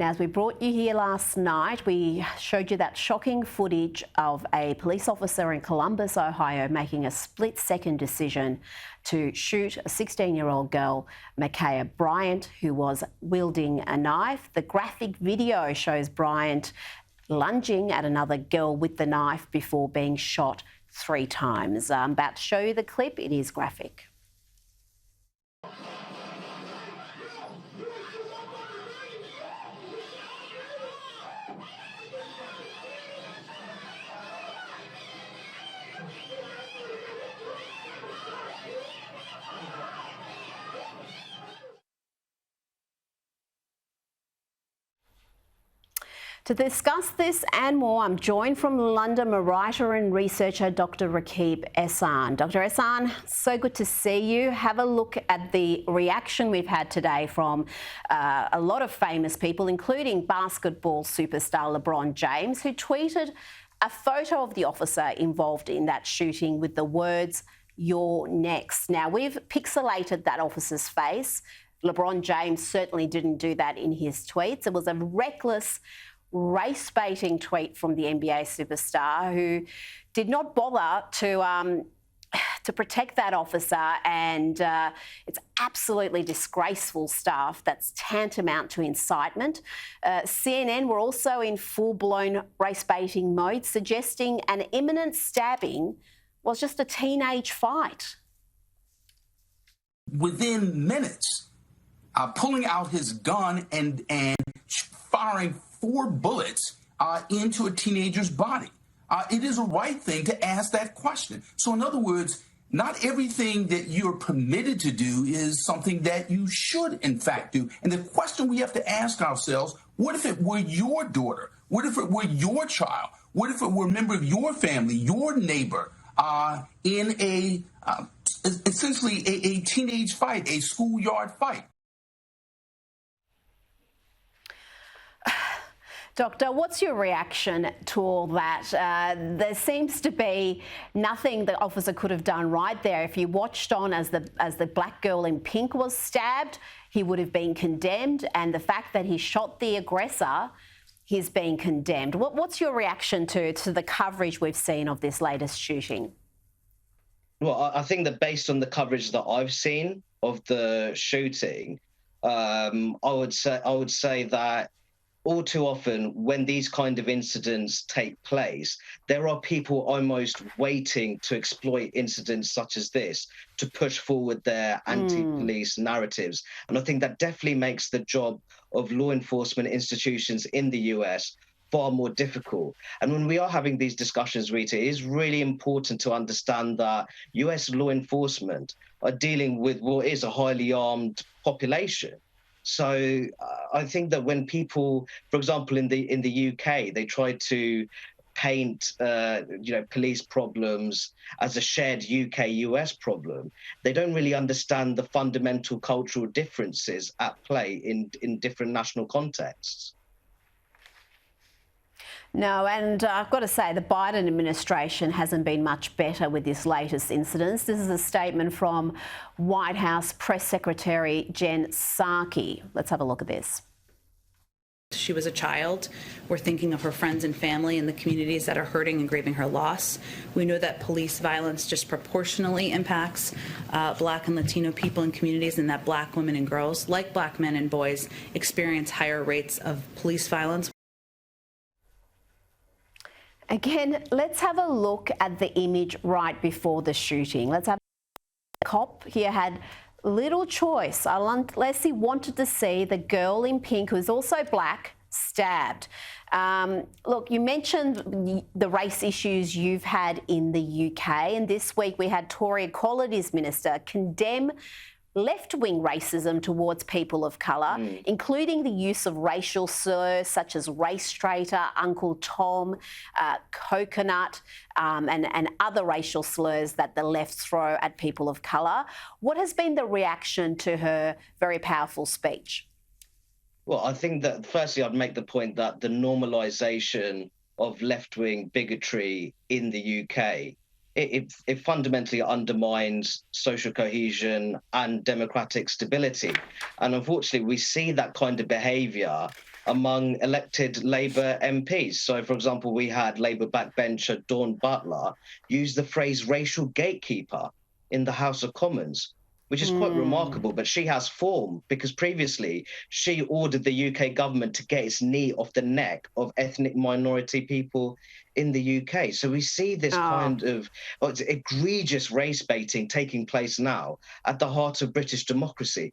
Now, as we brought you here last night, we showed you that shocking footage of a police officer in Columbus, Ohio, making a split-second decision to shoot a 16-year-old girl, Ma'Khia Bryant, who was wielding a knife. The graphic video shows Bryant lunging at another girl with the knife before being shot 3 times. I'm about to show you the clip. It is graphic. To discuss this and more, I'm joined from London by writer and researcher Dr Rakib Ehsan. Dr Ehsan, so good to see you. Have a look at the reaction we've had today from a lot of famous people, including basketball superstar LeBron James, who tweeted a photo of the officer involved in that shooting with the words, "You're next." Now, we've pixelated that officer's face. LeBron James certainly didn't do that in his tweets. It was a reckless, race-baiting tweet from the NBA superstar who did not bother to protect that officer, and it's absolutely disgraceful stuff that's tantamount to incitement. CNN were also in full-blown race-baiting mode, suggesting an imminent stabbing was just a teenage fight. Within minutes, pulling out his gun and firing 4 bullets into a teenager's body. It is a right thing to ask that question. So in other words, not everything that you're permitted to do is something that you should in fact do. And the question we have to ask ourselves, what if it were your daughter? What if it were your child? What if it were a member of your family, your neighbor, in essentially a teenage fight, a schoolyard fight? Doctor, what's your reaction to all that? There seems to be nothing the officer could have done right there. If you watched on as the black girl in pink was stabbed, he would have been condemned, and the fact that he shot the aggressor, he's being condemned. What's your reaction to the coverage we've seen of this latest shooting? Well, I think that based on the coverage that I've seen of the shooting, I would say that all too often, when these kind of incidents take place, there are people almost waiting to exploit incidents such as this to push forward their anti-police narratives. And I think that definitely makes the job of law enforcement institutions in the US far more difficult. And when we are having these discussions, Rita, it is really important to understand that US law enforcement are dealing with what is a highly armed population. So I think that when people, for example, in the UK, they try to paint police problems as a shared UK-US problem, they don't really understand the fundamental cultural differences at play in different national contexts. No, and I've got to say the Biden administration hasn't been much better with this latest incident. This is a statement from White House Press Secretary Jen Psaki. Let's have a look at this. She was a child. We're thinking of her friends and family and the communities that are hurting and grieving her loss. We know that police violence disproportionately impacts Black and Latino people in communities, and that Black women and girls, like Black men and boys, experience higher rates of police violence. Again, let's have a look at the image right before the shooting. Let's have the cop here had little choice unless he wanted to see the girl in pink, who's also Black, stabbed. Look, you mentioned the race issues you've had in the UK, and this week we had Tory Equalities Minister condemn left-wing racism towards people of colour, including the use of racial slurs such as race traitor, Uncle Tom, coconut, and other racial slurs that the left throw at people of colour. What has been the reaction to her very powerful speech? Well, I think that firstly, I'd make the point that the normalisation of left-wing bigotry in the UK, it fundamentally undermines social cohesion and democratic stability. And unfortunately, we see that kind of behaviour among elected Labour MPs. So, for example, we had Labour backbencher Dawn Butler use the phrase racial gatekeeper in the House of Commons, which is quite remarkable. But she has form because previously she ordered the UK government to get its knee off the neck of ethnic minority people in the UK. So we see this kind of it's egregious race baiting taking place now at the heart of British democracy.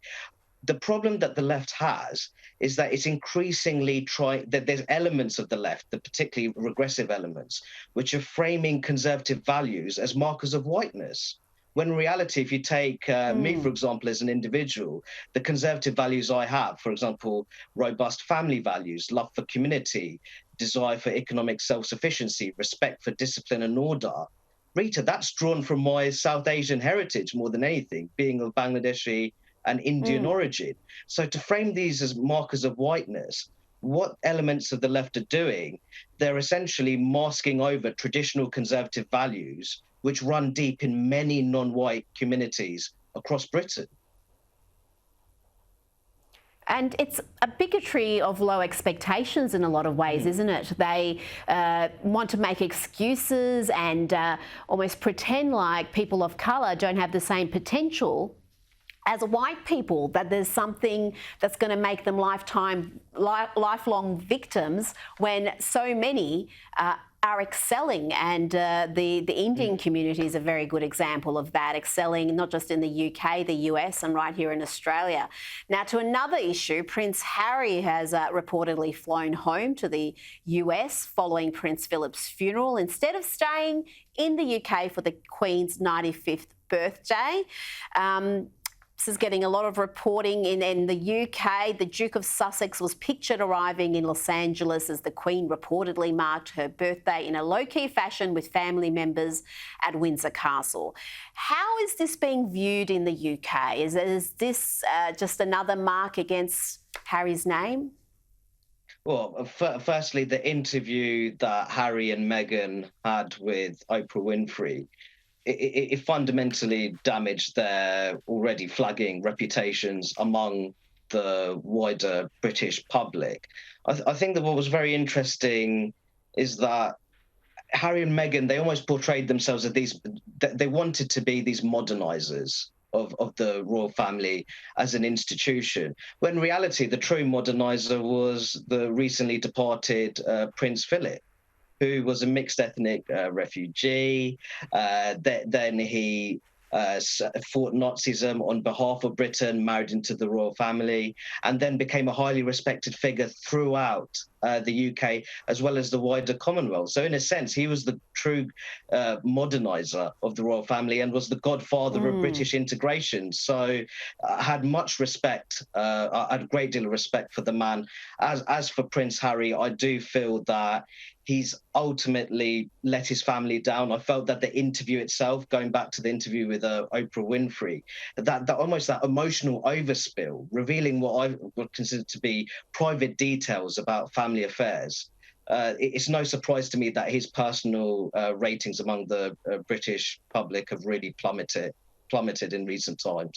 The problem that the left has is that it's increasingly that there's elements of the left, the particularly regressive elements, which are framing conservative values as markers of whiteness. When in reality, if you take me, for example, as an individual, the conservative values I have, for example, robust family values, love for community, desire for economic self-sufficiency, respect for discipline and order, Rita, that's drawn from my South Asian heritage more than anything, being of Bangladeshi and Indian origin. So to frame these as markers of whiteness, what elements of the left are doing, they're essentially masking over traditional conservative values, which run deep in many non-white communities across Britain. And it's a bigotry of low expectations in a lot of ways, isn't it? They want to make excuses and almost pretend like people of colour don't have the same potential as white people, that there's something that's going to make them lifelong victims when so many are excelling. And the Indian community is a very good example of that, excelling not just in the UK, the US, and right here in Australia. Now, to another issue, Prince Harry has reportedly flown home to the US following Prince Philip's funeral instead of staying in the UK for the Queen's 95th birthday. This is getting a lot of reporting in the UK. The Duke of Sussex was pictured arriving in Los Angeles as the Queen reportedly marked her birthday in a low-key fashion with family members at Windsor Castle. How is this being viewed in the UK? Is this just another mark against Harry's name? Well, firstly, the interview that Harry and Meghan had with Oprah Winfrey, it fundamentally damaged their already flagging reputations among the wider British public. I think that what was very interesting is that Harry and Meghan, they almost portrayed themselves as they wanted to be these modernizers of the royal family as an institution, when in reality, the true modernizer was the recently departed Prince Philip, who was a mixed ethnic refugee. Then he fought Nazism on behalf of Britain, married into the royal family, and then became a highly respected figure throughout the UK, as well as the wider Commonwealth. So in a sense, he was the true modernizer of the royal family and was the godfather of British integration. So I had much respect, I had a great deal of respect for the man. As for Prince Harry, I do feel that he's ultimately let his family down. I felt that the interview itself, going back to the interview with Oprah Winfrey, that almost that emotional overspill, revealing what I would consider to be private details about family affairs. It's no surprise to me that his personal ratings among the British public have really plummeted in recent times.